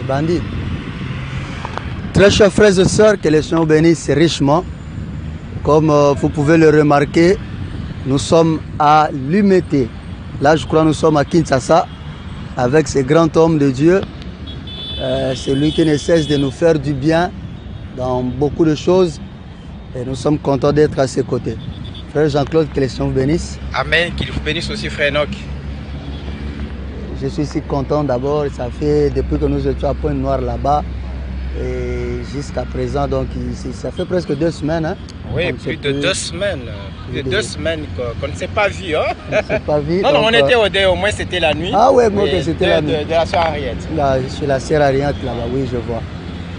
Bandit. Très chers frères et sœurs, que les Seigneur bénisse richement. Comme vous pouvez le remarquer, nous sommes à l'Umete. Là, je crois que nous sommes à Kinshasa avec ce grand homme de Dieu. C'est lui qui ne cesse de nous faire du bien dans beaucoup de choses. Et nous sommes contents d'être à ses côtés. Frère Jean-Claude, que les Seigneur vous bénisse. Amen, qu'il vous bénisse aussi, frère Enoch. Je suis si content d'abord, ça fait depuis que nous étions à Pointe-Noire là-bas et jusqu'à présent, donc ça fait presque 2 semaines. Hein? Oui, plus de 2 semaines. Plus de 2 semaines qu'on ne s'est pas vu. Hein? On ne s'est pas vu. Non, on était au dé, au moins c'était la nuit. Ah ouais, moi que c'était la nuit. De la sœur Ariette. Là, je suis la sœur Ariette là-bas, oui, je vois.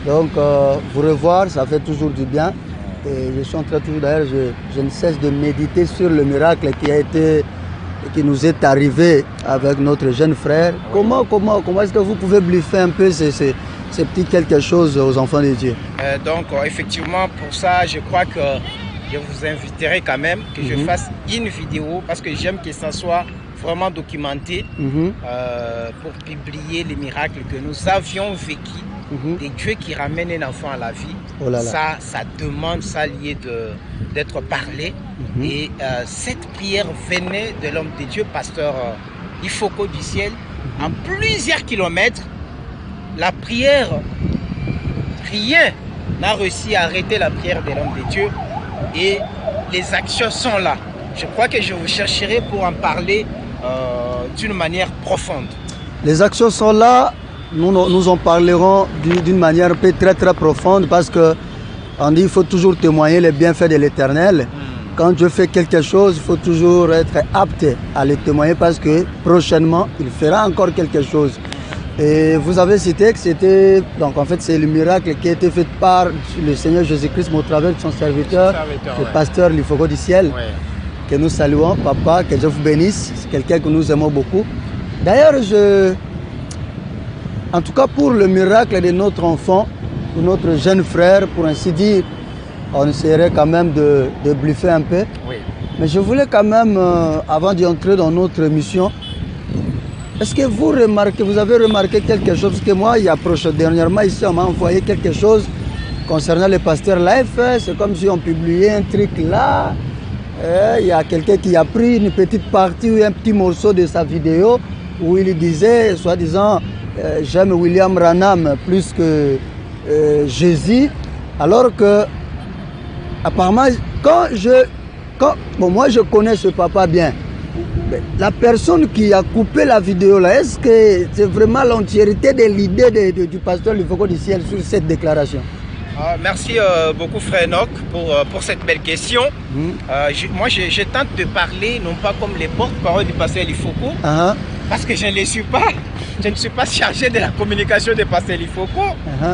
Donc, vous revoir, ça fait toujours du bien. Et je suis en train toujours, d'ailleurs, je ne cesse de méditer sur le miracle qui nous est arrivé avec notre jeune frère. Comment est-ce que vous pouvez bluffer un peu ces petits quelque chose aux enfants de Dieu? Donc effectivement pour ça je crois que je vous inviterai quand même que je fasse une vidéo parce que j'aime que ça soit vraiment documenté pour publier les miracles que nous avions vécu, des dieux qui ramènent un enfant à la vie. Oh là là. Ça demande, ça lié d'être parlé. Et cette prière venait de l'homme de Dieu, pasteur Ifoko du ciel, en plusieurs kilomètres. La prière, rien n'a réussi à arrêter la prière de l'homme de Dieu. Et les actions sont là. Je crois que je vous chercherai pour en parler d'une manière profonde. Les actions sont là. Nous en parlerons d'une manière très très profonde parce que on dit qu'il faut toujours témoigner les bienfaits de l'Éternel. Quand Dieu fait quelque chose, il faut toujours être apte à le témoigner parce que prochainement, il fera encore quelque chose. Et vous avez cité que c'était, donc en fait c'est le miracle qui a été fait par le Seigneur Jésus-Christ au travers de son serviteur, le pasteur Ifoko du ciel, que nous saluons, papa, que Dieu vous bénisse, c'est quelqu'un que nous aimons beaucoup. D'ailleurs, en tout cas pour le miracle de notre enfant, de notre jeune frère, pour ainsi dire, on essaierait quand même de bluffer un peu. Oui. Mais je voulais quand même, avant d'entrer dans notre mission, est-ce que vous avez remarqué quelque chose? Parce que moi, dernièrement ici, on m'a envoyé quelque chose concernant le pasteur Life. C'est comme si on publiait un truc là. Il y a quelqu'un qui a pris une petite partie ou un petit morceau de sa vidéo où il disait, soi-disant, j'aime William Branham plus que Jésus. Alors que, apparemment, moi je connais ce papa bien. La personne qui a coupé la vidéo là, est-ce que c'est vraiment l'entièreté de l'idée du pasteur Ifoko du ciel sur cette déclaration? Merci beaucoup frère Enoch pour cette belle question. Moi je tente de parler non pas comme les porte-parole du pasteur Ifoko, parce que je ne les suis pas. Je ne suis pas chargé de la communication du pasteur Ifoko,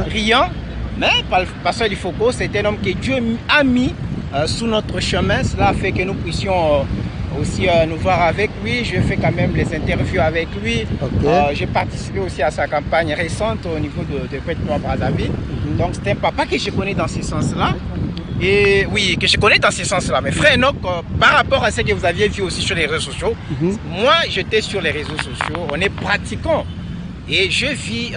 rien. Mais le pasteur Ifoko, c'est un homme que Dieu a mis sous notre chemin. Cela fait que nous puissions aussi nous voir avec lui. Je fais quand même les interviews avec lui. J'ai participé aussi à sa campagne récente au niveau de Pointe-Noire-Brazzaville. Donc c'est un papa que je connais dans ce sens-là. Et oui, que je connais dans ce sens-là. Mais frère Enoch, par rapport à ce que vous aviez vu aussi sur les réseaux sociaux, moi j'étais sur les réseaux sociaux, on est pratiquant. Et je vis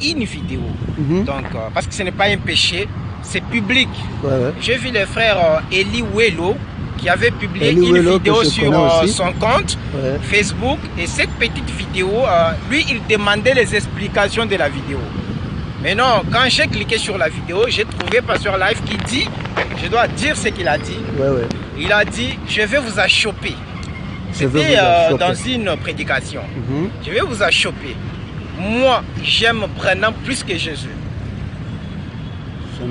une vidéo, donc, parce que ce n'est pas un péché, c'est public. Je vis le frère Eli Wello qui avait publié une vidéo sur son compte Facebook. Et cette petite vidéo, lui, il demandait les explications de la vidéo. Mais non, quand j'ai cliqué sur la vidéo, j'ai trouvé Pasteur Life qui dit, je dois dire ce qu'il a dit. Il a dit, je vais vous achoper. C'était dans une prédication. Je vais vous achoper. Moi, j'aime Branham plus que Jésus.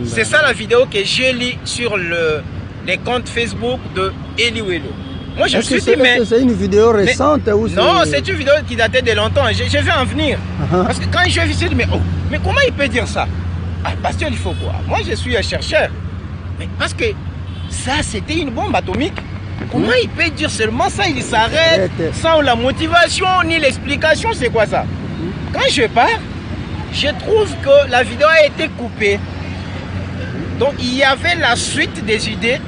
C'est ça la vidéo que j'ai lue sur les comptes Facebook de Eli Wello. Moi, je me suis dit, mais... C'est une vidéo récente ou non, c'est une vidéo qui datait de longtemps. Je vais en venir. Parce que quand je vais visiter, mais comment il peut dire ça? Pasteur, il faut quoi? Moi, je suis un chercheur. Mais parce que ça, c'était une bombe atomique. Comment il peut dire seulement ça? Il s'arrête sans la motivation ni l'explication. C'est quoi ça? Quand je pars, je trouve que la vidéo a été coupée. Donc il y avait la suite des idées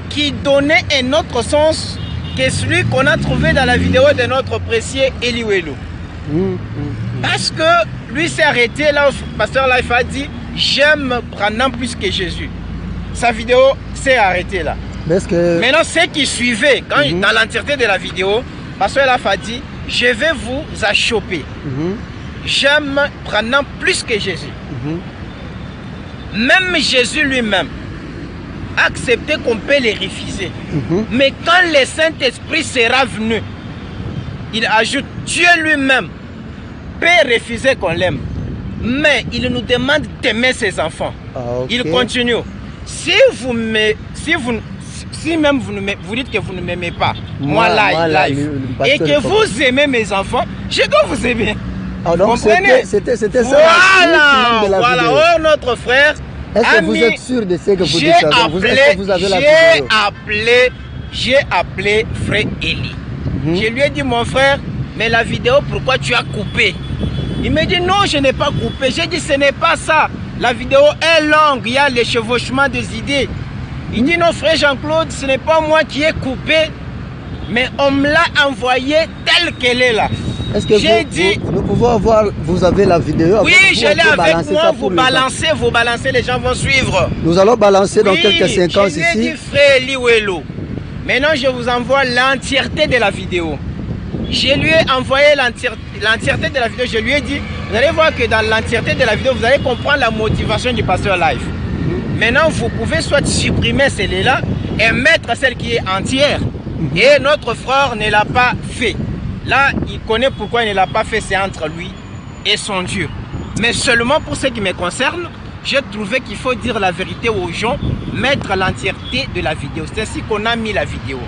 qui donnait un autre sens que celui qu'on a trouvé dans la vidéo de notre précieux Eli Welo. Parce que lui s'est arrêté là où Pasteur Life a dit j'aime Branham plus que Jésus. Sa vidéo s'est arrêtée là. Maintenant, ce qui suivait, quand dans l'entièreté de la vidéo, Pasteur Life a dit je vais vous achoper. J'aime Branham plus que Jésus. Même Jésus lui-même a accepté qu'on peut les refuser. Mais quand le Saint-Esprit sera venu, il ajoute Dieu lui-même peut refuser qu'on l'aime. Mais il nous demande d'aimer ses enfants. Il continue. Si même vous dites que vous ne m'aimez pas, moi live, et que vous aimez mes enfants, je dois vous aimer. Donc c'était ça. Voilà. Oh, notre frère. Est-ce que vous êtes sûr de ce que vous dites? J'ai appelé frère Eli. Je lui ai dit, mon frère, mais la vidéo, pourquoi tu as coupé? Il me dit, non, je n'ai pas coupé. J'ai dit, ce n'est pas ça. La vidéo est longue, il y a les chevauchements des idées. Il dit, non, frère Jean-Claude, ce n'est pas moi qui ai coupé, mais on me l'a envoyée telle qu'elle est là. Est-ce que nous pouvons avoir, vous avez la vidéo? Oui, je l'ai avec moi, vous balancez, les gens vont suivre. Nous allons balancer dans quelques séquences ici. Je lui ai dit, frère Eli Welo, maintenant je vous envoie l'entièreté de la vidéo. Je lui ai envoyé l'entièreté de la vidéo, je lui ai dit, vous allez voir que dans l'entièreté de la vidéo, vous allez comprendre la motivation du pasteur live. Maintenant, vous pouvez soit supprimer celle-là et mettre celle qui est entière. Et notre frère ne l'a pas fait. Là, il connaît pourquoi il ne l'a pas fait, c'est entre lui et son Dieu. Mais seulement pour ce qui me concerne, j'ai trouvé qu'il faut dire la vérité aux gens, mettre l'entièreté de la vidéo. C'est ainsi qu'on a mis la vidéo.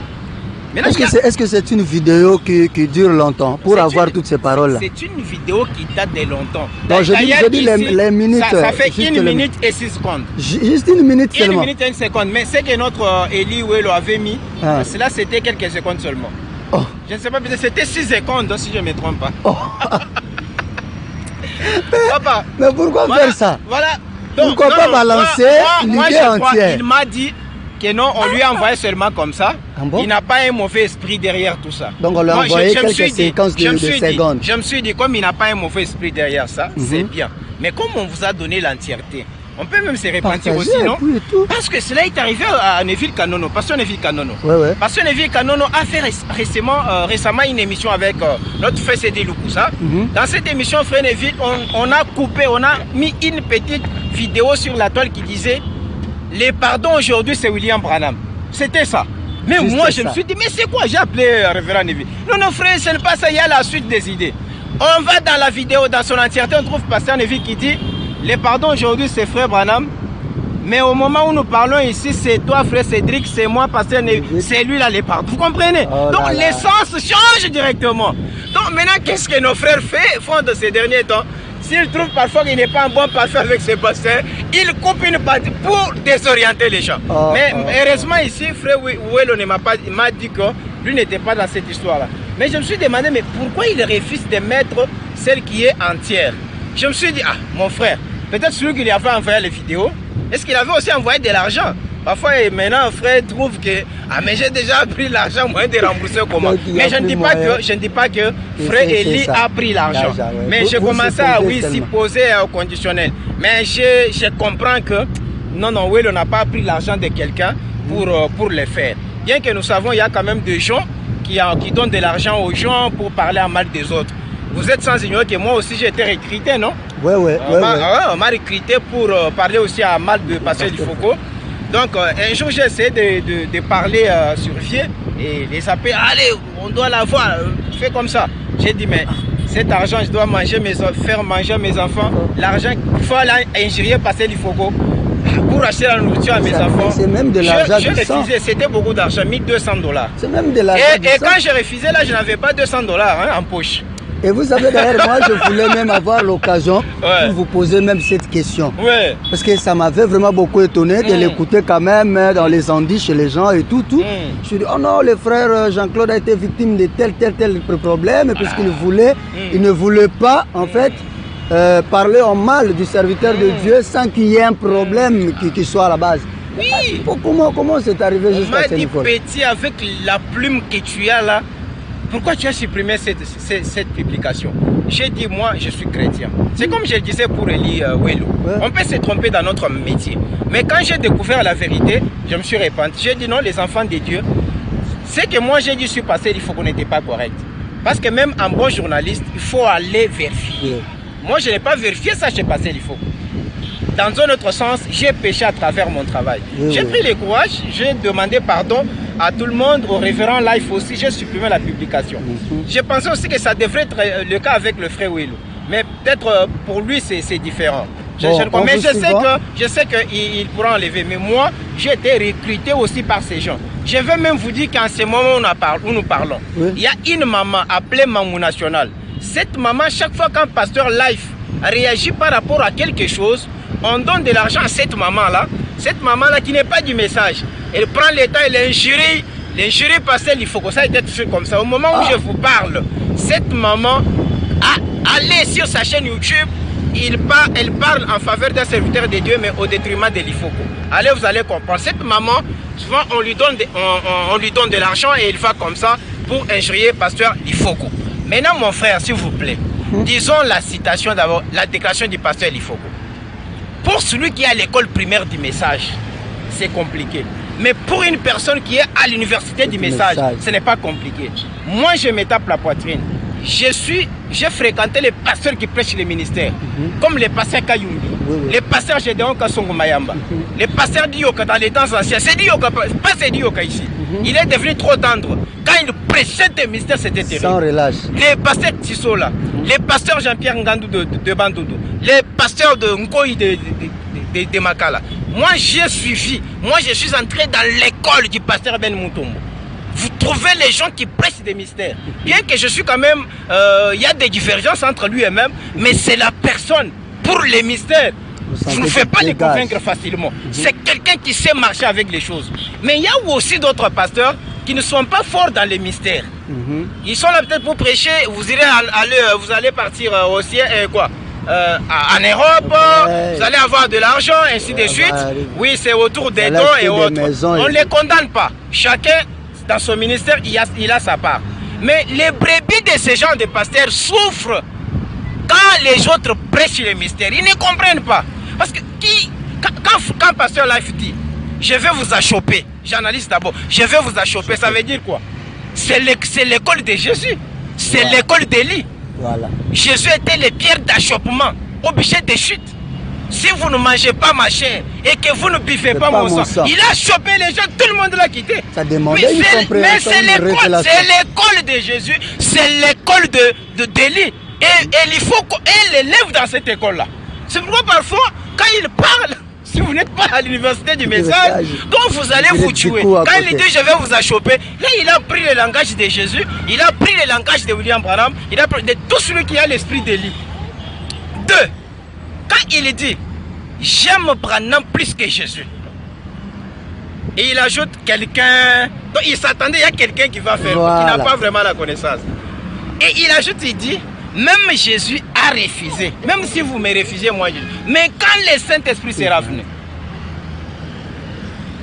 Est-ce que c'est une vidéo qui dure longtemps pour avoir toutes ces paroles-là? C'est une vidéo qui date de longtemps. Donc, je dis les minutes. Ça fait 1 minute et 6 secondes. Juste 1 minute seulement. 1 minute et 1 seconde. Mais ce que notre Eli Welo avait mis, cela c'était quelques secondes seulement. Je ne sais pas, c'était 6 secondes si je ne me trompe pas. Papa, mais pourquoi faire ça? Voilà. Donc, pourquoi pas balancer l'idée entière? Il m'a dit que non, on lui a envoyé seulement comme ça. Il n'a pas un mauvais esprit derrière tout ça. Donc on lui a envoyé quelques séquences de secondes. Je me suis dit, comme il n'a pas un mauvais esprit derrière ça, c'est bien. Mais comme on vous a donné l'entièreté, on peut même se repentir aussi, non? Parce que cela est arrivé à Neville Kanono, Pasteur Neville Kanono. Pasteur Neville Kanono a fait récemment une émission avec notre frère Cédé Lukusa. Dans cette émission, frère Neville, on a coupé, on a mis une petite vidéo sur la toile qui disait les pardons aujourd'hui, c'est William Branham. C'était ça. Mais juste moi, je me suis dit, mais c'est quoi? J'ai appelé Révérend Neville. Non, frère, ce n'est pas ça, il y a la suite des idées. On va dans la vidéo, dans son entièreté, on trouve Pasteur Neville qui dit les pardons aujourd'hui, c'est frère Branham. Mais au moment où nous parlons ici, c'est toi, frère Cédric, c'est moi, Pasteur Neville. C'est lui là, les pardons. Vous comprenez? Donc l'essence change directement. Donc maintenant, qu'est-ce que nos frères font de ces derniers temps? S'ils trouvent parfois qu'il n'est pas un bon pasteur avec ses pasteurs, ils coupent une partie pour désorienter les gens. Mais heureusement ici, frère Welo m'a dit que lui n'était pas dans cette histoire-là. Mais je me suis demandé, mais pourquoi il refuse de mettre celle qui est entière? Je me suis dit, ah, mon frère, peut-être celui qui lui avait envoyé les vidéos, est-ce qu'il avait aussi envoyé de l'argent? Parfois, maintenant, un frère trouve que ah, mais j'ai déjà pris l'argent, moyen de rembourser comment? Mais je ne dis pas que frère Eli a pris l'argent. Mais je commençais à s'y poser au conditionnel. Mais je comprends que non, Welo n'a pas pris l'argent de quelqu'un pour le faire. Bien que nous savons, il y a quand même des gens qui donnent de l'argent aux gens pour parler en mal des autres. Vous êtes sans ignorer que moi aussi j'ai été recruté, non? On m'a recruté pour parler aussi à mal de Pasteur Difoko. Donc un jour j'ai essayé de parler sur Vieux et les appeler, allez, on doit l'avoir, fais comme ça. J'ai dit, mais cet argent, je dois faire manger mes enfants. L'argent, il faut aller injurier Pasteur Difoko pour acheter la nourriture à mes enfants. C'est même de l'argent. Je refusais, c'était beaucoup d'argent, 1200 $. C'est même de l'argent. Et quand j'ai refusé, là, je n'avais pas 200 $ en poche. Et vous savez, d'ailleurs, moi, je voulais même avoir l'occasion pour vous poser même cette question. Parce que ça m'avait vraiment beaucoup étonné de l'écouter quand même dans les andis chez les gens et tout. Je me suis dit, oh non, le frère Jean-Claude a été victime de tel problème, puisqu'il ne voulait pas, en fait, parler en mal du serviteur de Dieu sans qu'il y ait un problème qui soit à la base. Oui. Comment c'est arrivé jusqu'à ce niveau? Petit, avec la plume que tu as là, pourquoi tu as supprimé cette publication? J'ai dit, moi, je suis chrétien. C'est comme je le disais pour Eli Welo. Ouais. On peut se tromper dans notre métier. Mais quand j'ai découvert la vérité, je me suis repenti. J'ai dit non, les enfants de Dieu, c'est que moi j'ai dit sur passé, il faut qu'on n'était pas correct. Parce que même un bon journaliste, il faut aller vérifier. Ouais. Moi, je n'ai pas vérifié ça chez Pasteur Lifoko. Dans un autre sens, j'ai péché à travers mon travail. Oui, j'ai pris le courage, j'ai demandé pardon à tout le monde, au révérend Life aussi, j'ai supprimé la publication. J'ai pensé aussi que ça devrait être le cas avec le frère Welo. Mais peut-être pour lui, c'est différent. Mais je sais qu'il pourra enlever. Mais moi, j'ai été recruté aussi par ces gens. Je veux même vous dire qu'en ce moment où nous parlons, il y a une maman appelée Mamou National. Cette maman, chaque fois qu'un pasteur Life réagit par rapport à quelque chose, on donne de l'argent à cette maman-là. Cette maman-là qui n'est pas du message. Elle prend l'État et l'injurie pasteur Lifoko. Ça a été fait comme ça. Au moment où je vous parle, cette maman a allé sur sa chaîne YouTube. Elle parle en faveur d'un serviteur de Dieu, mais au détriment de Lifoko. Allez, vous allez comprendre. Cette maman, souvent, on lui donne de l'argent et il va comme ça pour injurier pasteur Lifoko. Maintenant, mon frère, s'il vous plaît, disons la citation d'abord, la déclaration du pasteur Lifoko. Pour celui qui est à l'école primaire du message, c'est compliqué. Mais pour une personne qui est à l'université du message, ce n'est pas compliqué. Moi, je me tape la poitrine. J'ai fréquenté les pasteurs qui prêchent les ministères, comme les pasteurs Kayumbi, les pasteurs Gédéon Kassongo Mayamba, les pasteurs Dioka dans les temps anciens. C'est Dioka, pas c'est Dioka ici. Il est devenu trop tendre. Quand il prêchait des ministères, c'était terrible. Sans relâche. Les pasteurs Tissola, les pasteurs Jean-Pierre Ngandou de Bandoudou, les pasteurs de Nkoyi de Makala. Moi, j'ai suivi. Moi, je suis entré dans l'école du pasteur Ben Moutombo. Vous trouvez les gens qui prêchent des mystères. Bien que je suis quand même... Il y a des divergences entre lui et même, mais c'est la personne. Pour les mystères, je ne fais pas les convaincre facilement. C'est quelqu'un qui sait marcher avec les choses. Mais il y a aussi d'autres pasteurs qui ne sont pas forts dans les mystères. Ils sont là peut-être pour prêcher. Vous allez partir aussi en Europe, vous allez avoir de l'argent, ainsi de suite. Oui, c'est autour des dons et autres. On ne les condamne pas. Chacun... Dans son ministère, il a sa part. Mais les brebis de ces gens de pasteurs souffrent quand les autres prêchent les mystères. Ils ne comprennent pas. Parce que quand pasteur Life dit, je vais vous achoper, j'analyse d'abord, je vais vous achoper, ça veut dire quoi? C'est l'école de Jésus. C'est l'école d'Élie. Voilà. Jésus était les pierres d'achoppement, obligé de chute. Si vous ne mangez pas ma chair et que vous ne buvez pas mon sang, il a chopé les gens, tout le monde l'a quitté. Ça demandait une compréhension. Mais c'est l'école de Jésus, c'est l'école d'Élie. Et il faut qu'elle élève dans cette école-là. C'est pourquoi parfois, quand il parle, si vous n'êtes pas à l'université du message, donc vous allez vous tuer. Quand il dit je vais vous achoper, là il a pris le langage de Jésus, il a pris le langage de William Branham, il a pris de tout celui qui a l'esprit d'Élie. 2. Quand il dit j'aime Branham plus que Jésus, et il ajoute quelqu'un, donc il s'attendait, il y a quelqu'un qui va faire, qui n'a pas vraiment la connaissance. Et il ajoute, il dit, même Jésus a refusé, même si vous me refusez moi, mais quand le Saint-Esprit sera venu,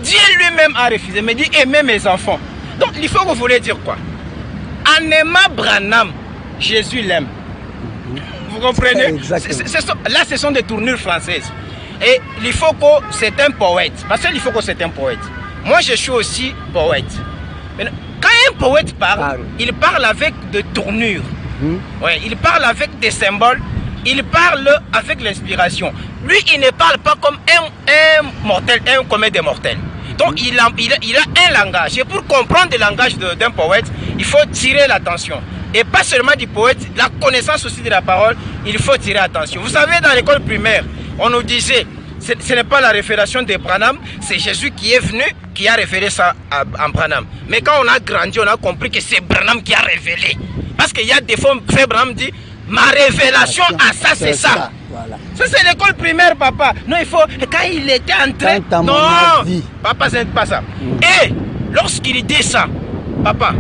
Dieu lui-même a refusé, mais dit aimer mes enfants. Donc il faut que vous voulez dire quoi? En aimant Branham, Jésus l'aime. Vous comprenez? Là, ce sont des tournures françaises. Et Lifoko, c'est un poète. Parce que Lifoko, c'est un poète. Moi, je suis aussi poète. Mais quand un poète parle, il parle avec des tournures. Ouais, il parle avec des symboles. Il parle avec l'inspiration. Lui, il ne parle pas comme un mortel, un commun des mortels. Donc, il a un langage. Et pour comprendre le langage d'un poète, il faut tirer l'attention. Et pas seulement du poète, la connaissance aussi de la parole, il faut tirer attention. Vous savez, dans l'école primaire, on nous disait, ce n'est pas la révélation de Branham, c'est Jésus qui est venu, qui a révélé ça en Branham. Mais quand on a grandi, on a compris que c'est Branham qui a révélé. Parce qu'il y a des fois, frère Branham dit, ma révélation à ça, c'est ça. Voilà. Ça, c'est l'école primaire, papa. Non, il faut, quand il était entré, non, papa, ce n'est pas ça. Et lorsqu'il dit ça, papa,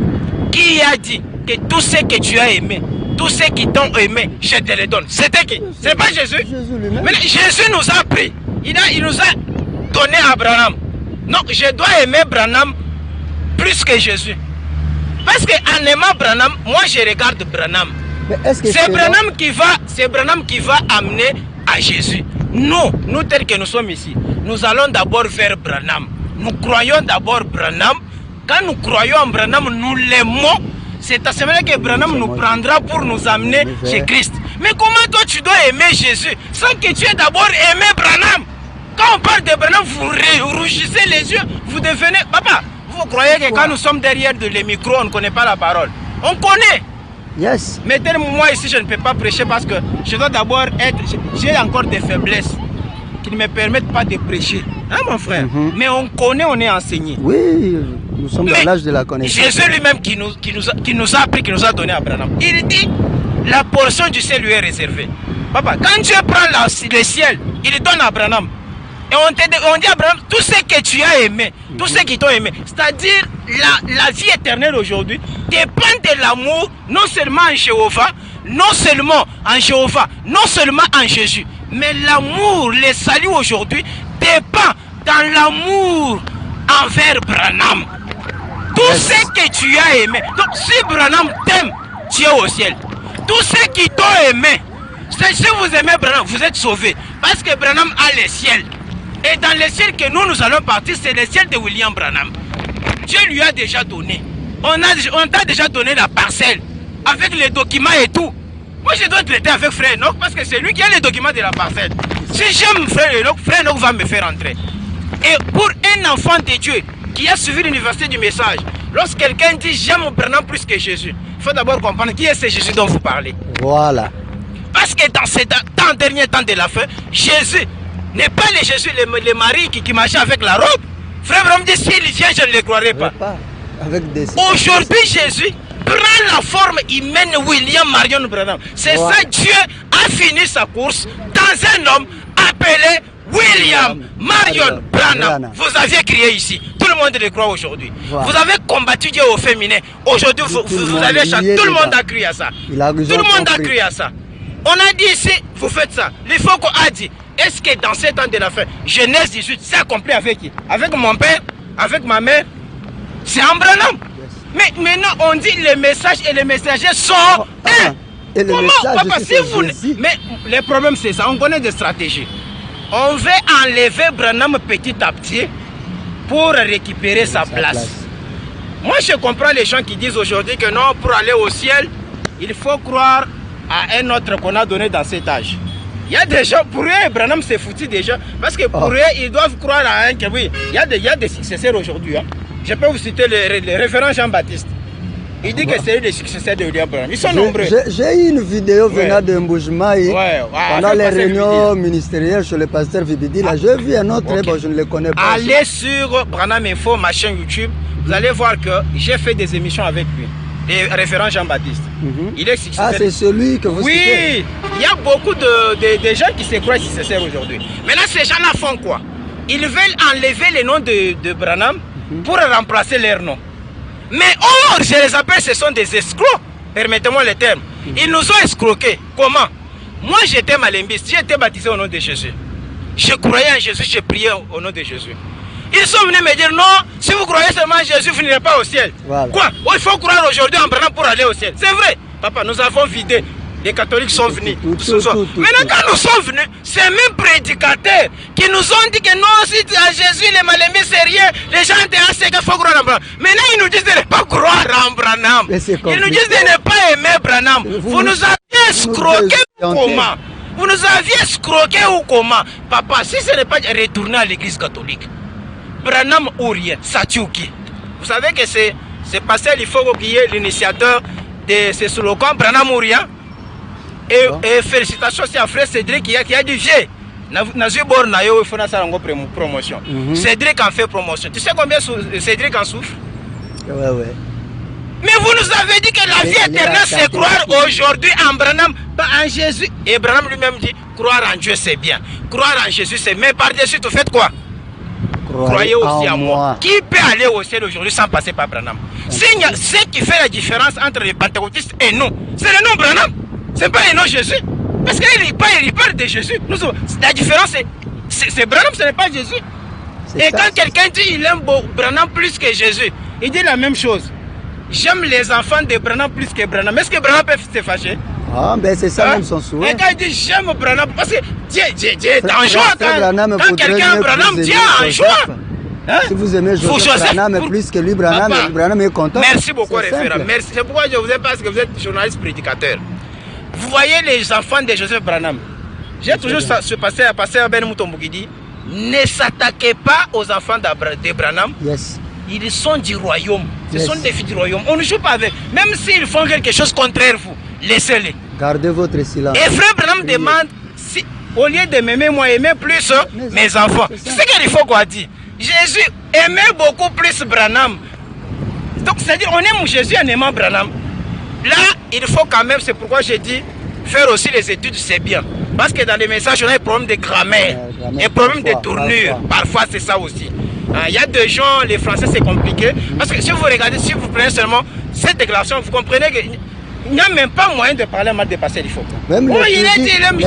qui a dit que tout ce que tu as aimé, tous ceux qui t'ont aimé, je te les donne. C'était qui? C'est pas Jésus? Mais Jésus nous a pris. Il nous a donné à Branham. Non, je dois aimer Branham plus que Jésus. Parce qu'en aimant Branham, moi je regarde Branham. C'est Branham qui va amener à Jésus. Nous tels que nous sommes ici, nous allons d'abord vers Branham. Nous croyons d'abord Branham. Quand nous croyons en Branham, nous l'aimons. C'est à ce moment que Branham nous prendra pour nous amener chez Christ. Mais comment toi tu dois aimer Jésus sans que tu aies d'abord aimé Branham? Quand on parle de Branham, vous rougissez les yeux, vous devenez... Papa, vous croyez que quand nous sommes derrière les micros, on ne connaît pas la parole? On connaît. Yes. Mais moi ici, je ne peux pas prêcher parce que je dois d'abord être... J'ai encore des faiblesses qui ne me permettent pas de prêcher. Hein, mon frère? Mais on connaît, on est enseigné. Oui, nous sommes dans l'âge de la connaissance. Jésus lui-même qui nous a appris, qui nous a donné à Branham. Il dit, la portion du ciel lui est réservée. Papa, quand Dieu prend le ciel, il donne à Branham. Et on dit à Branham, tout ce que tu as aimé, tout ce qui t'ont aimé, c'est-à-dire la vie éternelle aujourd'hui, dépend de l'amour, non seulement en Jéhovah, non seulement en Jésus, mais l'amour, le salut aujourd'hui, dépend dans l'amour envers Branham. Tout ce que tu as aimé, donc si Branham t'aime, tu es au ciel. Tous ceux qui t'ont aimé, si vous aimez Branham, vous êtes sauvés. Parce que Branham a le ciel. Et dans le ciel que nous allons partir, c'est le ciel de William Branham. Dieu lui a déjà donné. On t'a déjà donné la parcelle, avec les documents et tout. Moi je dois traiter avec Frère Enoch parce que c'est lui qui a les documents de la parcelle. Si j'aime Frère Enoch va me faire entrer. Et pour un enfant de Dieu qui a suivi l'université du message, lorsque quelqu'un dit j'aime Branham plus que Jésus, il faut d'abord comprendre qui est ce Jésus dont vous parlez. Voilà. Parce que dans ces derniers temps de la fin, Jésus n'est pas le Jésus, le mari qui marchait avec la robe. Frère Branham dit s'il vient, je ne le croirai pas. Aujourd'hui, Jésus prend la forme humaine William Marion Branham. C'est ça, Dieu a fini sa course dans un homme appelé William Marion Branham. Vous aviez crié ici. Tout le monde le croit aujourd'hui. Vous avez combattu Dieu au féminin. Aujourd'hui, vous avez chanté. Tout le monde a crié à ça. Tout le monde a crié à ça. On a dit ici, vous faites ça. Il faut qu'on a dit, est-ce que dans ces temps de la fin, Genèse 18, c'est accompli avec qui? Avec mon père? Avec ma mère? C'est en Branham. Mais maintenant, on dit les messages et les messagers sont un. Et le message, si vous... Mais le problème, c'est ça. On connaît des stratégies. On veut enlever Branham petit à petit pour récupérer sa place. Moi, je comprends les gens qui disent aujourd'hui que non, pour aller au ciel, il faut croire à un autre qu'on a donné dans cet âge. Il y a des gens, pour eux, Branham s'est foutu déjà. Parce que pour eux, ils doivent croire à un que oui, il y a des successeurs aujourd'hui. Hein. Je peux vous citer le référent Jean-Baptiste. Il dit que c'est les successeurs de William Branham. Ils sont nombreux. J'ai eu une vidéo venant de Mboujimaï pendant les réunions ministérielles sur le pasteur Vibidi. Là, j'ai vu un autre, bon, je ne le connais pas. Allez sur Branham Info, ma chaîne YouTube. Vous allez voir que j'ai fait des émissions avec lui. Le référent Jean-Baptiste. Il est successeur. Ah, c'est celui que vous citez. Oui, il y a beaucoup de gens qui se croient successeurs aujourd'hui. Maintenant, ces gens-là font quoi? Ils veulent enlever le nom de Branham pour remplacer leur nom. Mais or, je les appelle, ce sont des escrocs. Permettez-moi le terme. Ils nous ont escroqués. Comment? Moi, j'étais malembiste. J'ai été baptisé au nom de Jésus. Je croyais en Jésus, je priais au nom de Jésus. Ils sont venus me dire non, si vous croyez seulement en Jésus, vous n'irez pas au ciel. Voilà. Quoi? Oh, il faut croire aujourd'hui en Branham pour aller au ciel. C'est vrai. Papa, nous avons vidé. Les catholiques sont venus. Maintenant, quand nous sommes venus, ces mêmes prédicateurs qui nous ont dit que non, si à Jésus, les mal-aimés, c'est rien, les gens étaient qu'il faut croire en Branham. Maintenant, ils nous disent de ne pas croire en Branham. Ils nous disent de ne pas aimer Branham. Vous nous avez escroqué ou comment? Vous nous aviez escroqué ou comment? Papa, si ce n'est pas retourner à l'église catholique, Branham ou rien, ça tue qui? Vous savez que c'est Pasteur Lifogo qui est l'initiateur de ce slogan, Branham ou rien. Et félicitations à frère Cédric qui a dit vieux. Il faut faire promotion. Cédric en fait promotion. Tu sais combien Cédric en souffre? Ouais. Mais vous nous avez dit que la vie éternelle c'est croire aujourd'hui en Branham, pas en Jésus. Et Branham lui-même dit croire en Dieu c'est bien. Croire en Jésus c'est bien. Par-dessus, vous faites quoi? Croyez aussi en moi. Qui peut aller au ciel aujourd'hui sans passer par Branham? Ce qui fait la différence entre les pentecôtistes et nous, c'est le nom Branham. Ce n'est pas le nom Jésus. Parce qu'il parle de Jésus. La différence, c'est Branham, ce n'est pas Jésus. Et quand quelqu'un dit qu'il aime Branham plus que Jésus, il dit la même chose. J'aime les enfants de Branham plus que Branham. Est-ce que Branham peut se fâcher? Ah, ben c'est ça même son souhait. Et quand il dit j'aime Branham, parce que Dieu est en joie. Quand quelqu'un aime Branham, Dieu est en joie. Si vous aimez Joseph Branham plus que lui, Branham est content. Merci beaucoup, référent. Merci. C'est pourquoi je vous ai parce que vous êtes journaliste prédicateur. Vous voyez les enfants de Joseph Branham. J'ai toujours ce pasteur Ben Moutombo qui dit ne s'attaquez pas aux enfants de Branham. Yes. Ils sont du royaume. Ce sont des filles du royaume. On ne joue pas avec. Même s'ils font quelque chose contraire vous, laissez-les. Gardez votre silence. Et frère Branham demande si, au lieu de m'aimer, moi aimer plus mes enfants. C'est ce qu'il faut qu'on dise. Jésus aimait beaucoup plus Branham. Donc c'est-à-dire on aime Jésus en aimant Branham. Là, il faut quand même, c'est pourquoi j'ai dit, faire aussi les études, c'est bien. Parce que dans les messages, on a des problèmes de grammaire, des problèmes de tournure. Parfois, c'est ça aussi. Il y a des gens, les Français, c'est compliqué. Parce que si vous regardez, si vous prenez seulement cette déclaration, vous comprenez qu'il n'y a même pas moyen de parler mal de passer il faut. Même il a dit, il aime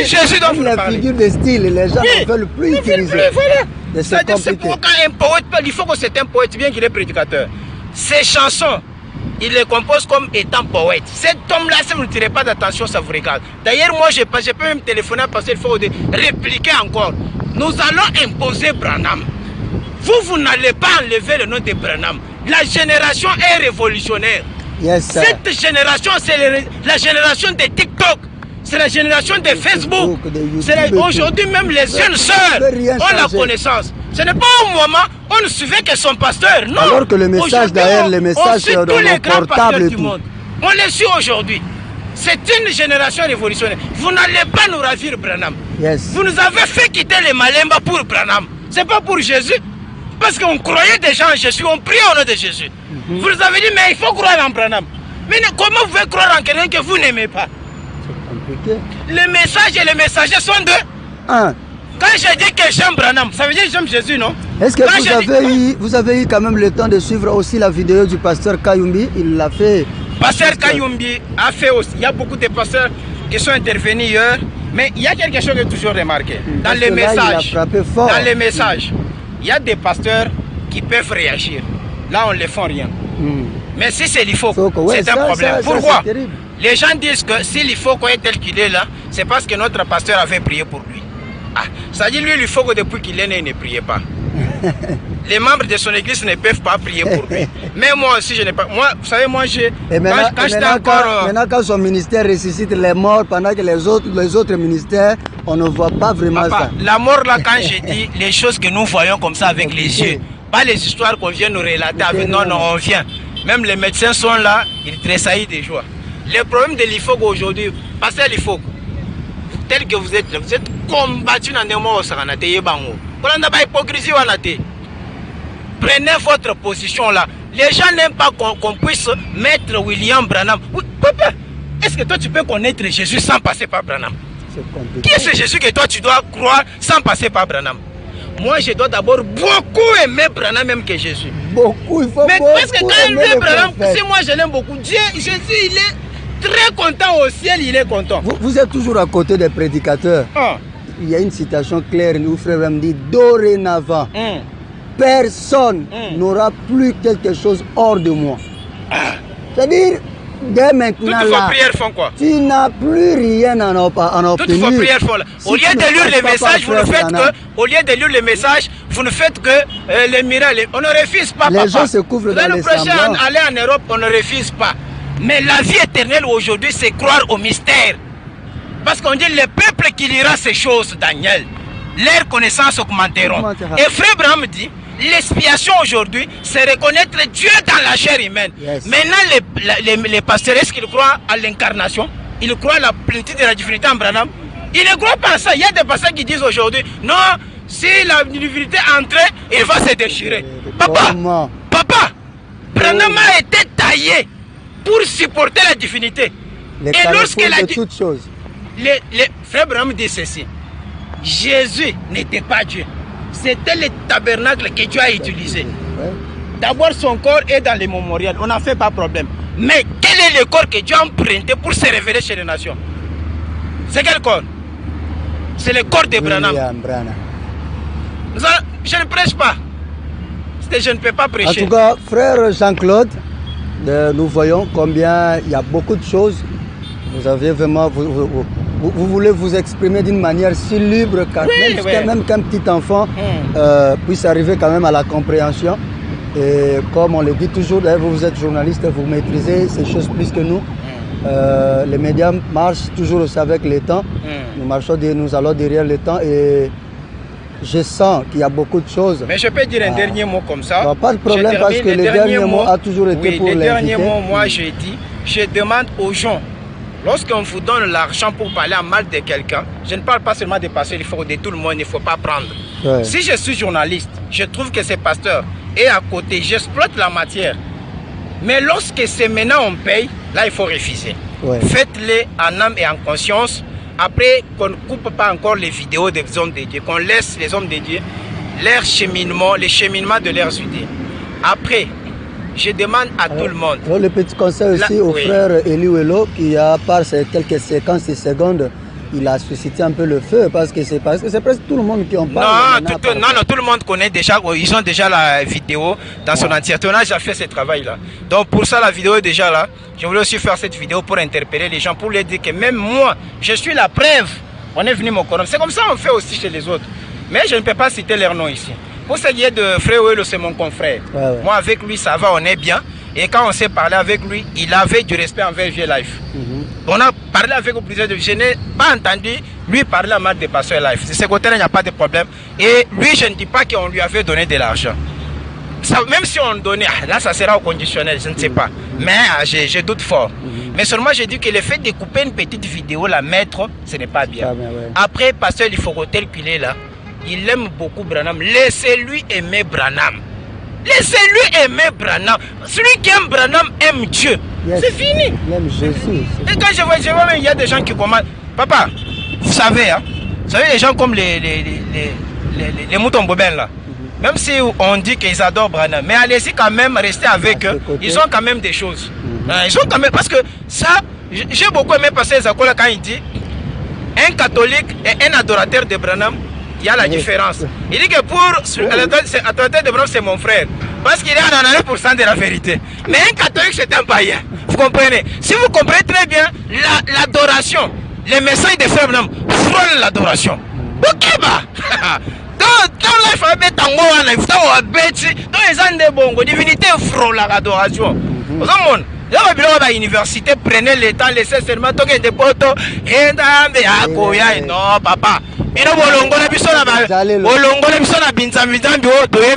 Jésus dont vous la parlez. figure de style, les gens ne veulent plus utiliser. C'est pourquoi quand un poète, il faut que c'est un poète, bien qu'il est prédicateur. Ses chansons, il les compose comme étant poète. Cet homme-là, si vous ne tirez pas d'attention, ça vous regarde. D'ailleurs, moi, je peux même téléphoner parce qu'il faut répliquer encore. Nous allons imposer Branham. Vous n'allez pas enlever le nom de Branham. La génération est révolutionnaire. Yes, cette génération, c'est la génération de TikTok. C'est la génération de Facebook. Aujourd'hui, même les jeunes sœurs ont la connaissance. Ce n'est pas au moment où on ne suivait que son pasteur. Non. Alors que le message d'ailleurs, les messages sur tous les grands pasteurs du monde. On les suit aujourd'hui. C'est une génération révolutionnaire. Vous n'allez pas nous ravir, Branham. Yes. Vous nous avez fait quitter les Malemba pour Branham. Ce n'est pas pour Jésus. Parce qu'on croyait déjà en Jésus, on priait au nom de Jésus. Vous nous avez dit, mais il faut croire en Branham. Mais comment vous pouvez croire en quelqu'un que vous n'aimez pas? C'est compliqué. Le message et le messager sont deux. Quand je dis que j'aime Branham, ça veut dire que j'aime Jésus, non? Est-ce que vous avez eu quand même le temps de suivre aussi la vidéo du pasteur Kayumbi? Il l'a fait. Pasteur Kayumbi a fait aussi. Il y a beaucoup de pasteurs qui sont intervenus hier. Mais il y a quelque chose que j'ai toujours remarqué. Dans les messages, il y a des pasteurs qui peuvent réagir. Là, on ne les fait rien. Mais si c'est l'IFOCO, c'est un problème. Pourquoi? Les gens disent que si l'IFOCO est tel qu'il est là, c'est parce que notre pasteur avait prié pour lui. Ça dit lui, l'IFOCO, depuis qu'il est né, il ne priait pas. Les membres de son église ne peuvent pas prier pour lui. Mais moi aussi, je n'ai pas. Moi, vous savez, moi, j'ai. Maintenant, quand son ministère ressuscite les morts, pendant que les autres ministères, on ne voit pas vraiment ça. La mort, là, quand j'ai dit les choses que nous voyons comme ça avec les yeux, pas les histoires qu'on vient nous relater avec. Non, on vient. Même les médecins sont là, ils tressaillent de joie. Le problème de l'IFOC aujourd'hui, parce que l'IFOC, tel que vous êtes combattu dans des mots, vous n'avez pas hypocrisie. Prenez votre position là. Les gens n'aiment pas qu'on puisse mettre William Branham. Oui, papa, est-ce que toi tu peux connaître Jésus sans passer par Branham? Qui est ce Jésus que toi tu dois croire sans passer par Branham? Moi je dois d'abord beaucoup aimer Branham même que Jésus. Beaucoup, il faut. Mais parce que quand il aime Branham, si moi je l'aime beaucoup, Dieu, Jésus, il est très content au ciel, il est content. Vous êtes toujours à côté des prédicateurs. Il y a une citation claire où frère me dit dorénavant. Personne n'aura plus quelque chose hors de moi. C'est-à-dire, dès maintenant toutes vos prières font quoi? Tu n'as plus rien à obtenir. Toutes vos prières font là. Au lieu de lire les messages, vous ne faites que. Au lieu de lire les messages, vous ne faites que les miracles. On ne refuse pas. Les gens se couvrent dans les semblants. Aller en Europe, on ne refuse pas. Mais la vie éternelle aujourd'hui, c'est croire au mystère. Parce qu'on dit le peuple qui lira ces choses, Daniel, leurs connaissances augmenteront. Et frère Branham dit. L'expiation aujourd'hui, c'est reconnaître Dieu dans la chair humaine. Maintenant, les pasteurs, est-ce qu'ils croient à l'incarnation? Ils croient à la plénitude de la divinité en Branham? Ils ne croient pas à ça. Il y a des pasteurs qui disent aujourd'hui, non, si la divinité entre, il va se déchirer. Papa, Branham a été taillé pour supporter la divinité. Et lorsqu'il a dit, frère Branham dit ceci, Jésus n'était pas Dieu. C'était le tabernacle que Dieu a utilisé. D'abord, son corps est dans les mémorials. On n'en fait pas problème. Mais quel est le corps que Dieu a emprunté pour se révéler chez les nations? C'est quel corps? C'est le corps de Branham. Je ne prêche pas. Je ne peux pas prêcher. En tout cas, frère Jean-Claude, nous voyons combien il y a beaucoup de choses. Vous avez vraiment, vous voulez vous exprimer d'une manière si libre même qu'un petit enfant puisse arriver quand même à la compréhension. Et comme on le dit toujours, vous êtes journaliste, vous maîtrisez ces choses plus que nous. Les médias marchent toujours aussi avec le temps. Nous allons derrière le temps et je sens qu'il y a beaucoup de choses. Mais je peux dire un dernier mot comme ça. Non, pas de problème parce que le dernier mot a toujours été pour l'invité. Le dernier mot, moi j'ai dit, je demande aux gens, lorsqu'on vous donne l'argent pour parler en mal de quelqu'un, je ne parle pas seulement des pasteurs, il faut de tout le monde, il ne faut pas prendre. Ouais. Si je suis journaliste, je trouve que ces pasteurs est à côté, j'exploite la matière. Mais lorsque c'est maintenant on paye, là il faut refuser. Ouais. Faites-les en âme et en conscience. Après qu'on ne coupe pas encore les vidéos des hommes de Dieu, qu'on laisse les hommes de Dieu leur cheminement, les cheminements de leurs idées. Après, je demande à tout le monde. Alors, le petit conseil aussi au frère Eliouelo qui a par ces quelques séquences et secondes, il a suscité un peu le feu parce que c'est presque tout le monde qui en parle. Non, tout le monde connaît déjà, ils ont déjà la vidéo dans son entièreté. On a déjà fait ce travail-là. Donc pour ça, la vidéo est déjà là. Je voulais aussi faire cette vidéo pour interpeller les gens, pour leur dire que même moi, je suis la preuve. On est venu m'occorrer. C'est comme ça qu'on fait aussi chez les autres. Mais je ne peux pas citer leur nom ici. Pour ce qui est de frère Ouelo, c'est mon confrère. Ouais. Moi, avec lui, ça va, on est bien. Et quand on s'est parlé avec lui, il avait du respect envers Vieux Life. On a parlé avec lui plusieurs fois. Je n'ai pas entendu lui parler à mal de Pasteur Life. De ce côté-là, il n'y a pas de problème. Et lui, je ne dis pas qu'on lui avait donné de l'argent. Même si on donnait, là, ça sera au conditionnel, je ne sais pas. Mais je doute fort. Mais seulement, j'ai dit que le fait de couper une petite vidéo, la mettre, ce n'est pas bien. Après, Pasteur, il faut tel qu'il est là. Il aime beaucoup Branham. Laissez-lui aimer Branham. Laissez-lui aimer Branham. Celui qui aime Branham aime Dieu. Yes. C'est fini. Il aime Jésus. Et quand je vois, il y a des gens qui commandent. Papa, vous savez, les gens comme les moutons bobins là. Même si on dit qu'ils adorent Branham, mais allez-y quand même rester avec eux. Ils ont quand même des choses. Ils ont quand même, parce que ça, j'ai beaucoup aimé passer les accords quand il dit un catholique et un adorateur de Branham. Il y a la différence. Il dit que pour l'adorateur de Branham, c'est mon frère. Parce qu'il est à 99% de la vérité. Mais un catholique, c'est un païen. Vous comprenez? Si vous comprenez très bien, l'adoration, les messages de frère Branham frôlent l'adoration. Ok, bah. Dans l'alphabet tango, dans les années bongo, divinité frôle l'adoration. Vous avez la université, prenez le temps, laissez seulement toquer des potos. Et non, papa. Et nous allons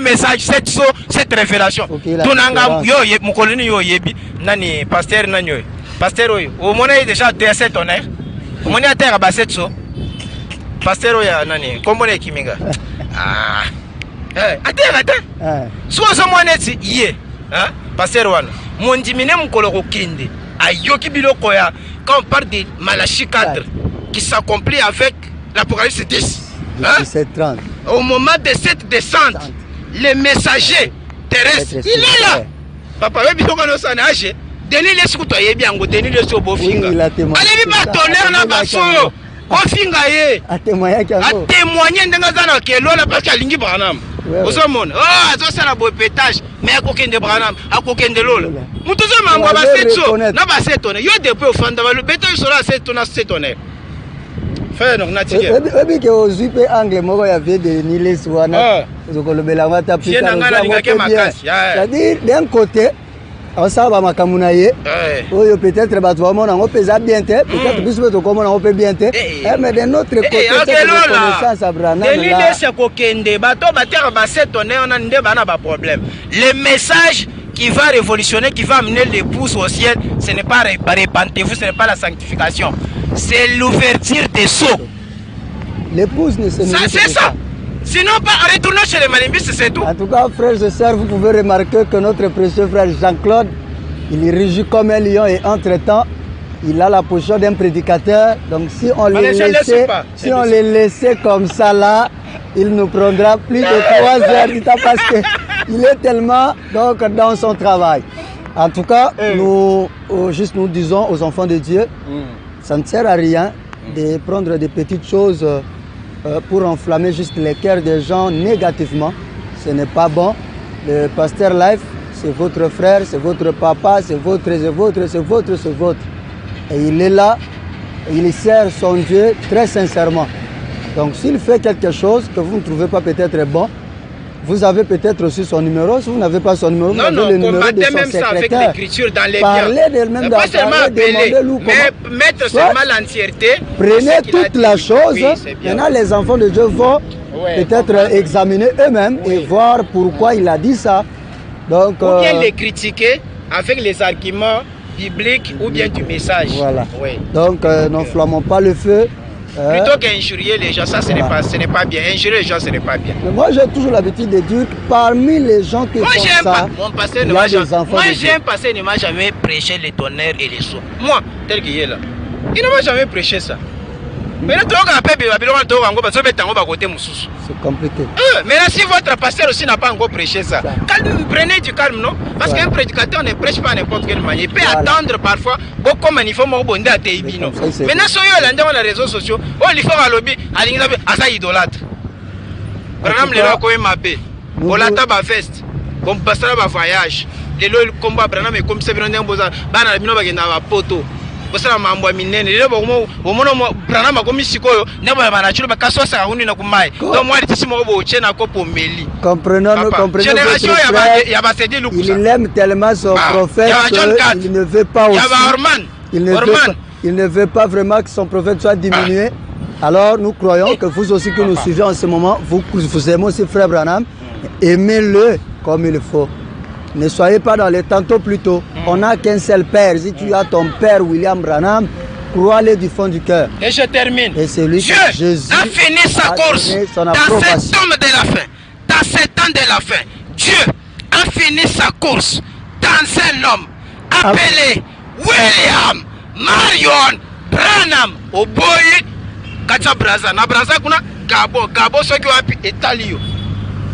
message cette révélation. Nani pasteur nanyo. Pasteur oyo. Au moment déjà cet honneur. Au moment terre à cette so. Pasteur oyo nani. Comment est Kiminga? Ah. Attends. Soit ce moment est yé. Hein? Pasteur wana. Mon dimine mukolo kinde. Ayoki biloko ya. Quand on parle de Malachie 4 qui s'accomplit avec l'Apocalypse 10. Hein? Au moment de cette descente, le messager terrestre, il est là. Papa, oui, bien qu'on s'en âge. Denis les scouts, il est bien, Denis les scouts, Bofinga. Allez, pas tonnerre là, Basso. Bofinga, à témoigner de Nazana, qui est là, parce qu'il y a Lingi Branham. Vous savez, ah, ça, c'est un beau pétage, mais à coquin de Branham, à coquin de Lola. Vous tous, on va passer ça. Non, pas cette tonnerre. Il y a des peu au fond de le béton sera cette tonnerre. Obi ke ozupe angle moko ya vie de Niles wana zokolobela ngata pika c'est-à-dire d'un côté on ça ba makamuna ye oyo peut-être ba toi mona ngo pesa bien te peut-être biso to komona ngo pe bien te mais de notre côté c'est connaissance à Branham là Niles ko kende bato batera ba s'étonner on a ndé bana ba problème le message qui va révolutionner, qui va amener l'épouse au ciel, ce n'est pas repentez-vous, ce n'est pas la sanctification, c'est l'ouverture des seaux. L'épouse ne se ça, c'est ça. Sinon, en retournant chez les Malimbistes, c'est tout. En tout cas, frères et sœurs, vous pouvez remarquer que notre précieux frère Jean-Claude, il rugit comme un lion et entre-temps, il a la position d'un prédicateur. Donc si on le laissait comme ça là, il nous prendra plus de 3 heures du temps parce que Il est tellement donc, dans son travail. En tout cas, nous disons aux enfants de Dieu, ça ne sert à rien de prendre des petites choses pour enflammer juste les cœurs des gens négativement. Ce n'est pas bon. Le pasteur Life, c'est votre frère, c'est votre papa, c'est votre. Et il est là, il sert son Dieu très sincèrement. Donc s'il fait quelque chose que vous ne trouvez pas peut-être bon, vous avez peut-être aussi son numéro. Si vous n'avez pas son numéro, vous avez le numéro de son même ça avec l'écriture dans les parlez d'elle-même, pas seulement appeler, mais mettre seulement l'entièreté. Prenez toute la chose. Maintenant, les enfants de Dieu vont peut-être examiner eux-mêmes et voir pourquoi il a dit ça. Donc, ou bien les critiquer avec les arguments bibliques ou bien du message. Voilà. Donc, n'enflammons pas le feu. Plutôt qu'injurier les gens, ça ce n'est pas bien. Injurier les gens, ce n'est pas bien. Mais moi, j'ai toujours l'habitude de dire que parmi les gens qui font ça, mon pasteur ne m'a jamais prêché le tonnerre et les sceaux. Moi, tel qu'il est là, il ne m'a jamais prêché ça. Mais là, c'est compliqué. Mais là, si votre pasteur aussi n'a pas encore prêché ça, prenez du calme, non? Parce qu'un prédicateur ne prêche pas n'importe quelle manière. Il peut attendre parfois, comme il faut m'obonder à Teibino. Maintenant, si on est dans les réseaux sociaux, il faut à lobby, à ça idolâtre. Par exemple, les gens qui m'appellent, on l'attend à fest, comme pasteur à voyage, les lois combat, par exemple, comme c'est bien, on poto. Bosala mambo ya minene lelo bomono brana makomi sikoyo nebo ya banachilo bakaso sa huni na kumai donc moi tisi mo bo chena ko pomeli comprenons génération ya ba sedi lukusa il aime tellement son prophète qu'il ne veut pas aussi il ne veut pas vraiment que son prophète soit diminué. Alors nous croyons que vous aussi que nous suivez en ce moment, vous aimez aussi frère Branham, aimez-le comme il faut. Ne soyez pas dans les tantôt plus tôt. On n'a qu'un seul père. Si tu as ton père William Branham, crois-le du fond du cœur. Et je termine. Et c'est lui Dieu que Jésus a fini sa course dans cet homme de la fin. Dans cet temps de la fin, Dieu a fini sa course dans un homme appelé William Marion Branham. Oboye Kacha Braza. Na Braza kuna Gabo soki wapi Etalio.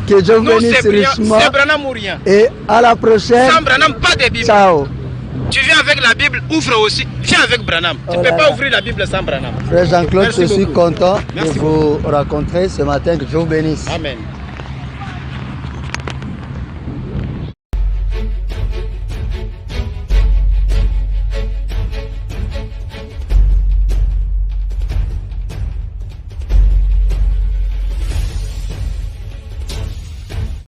Que Dieu bénisse richement. Et à la prochaine. Sans Branham, pas de Bible. Ciao. Tu viens avec la Bible, ouvre aussi. Viens avec Branham. Tu ne peux pas ouvrir la Bible sans Branham. Frère Jean-Claude, je suis content de vous rencontrer ce matin. Que Dieu vous bénisse. Amen.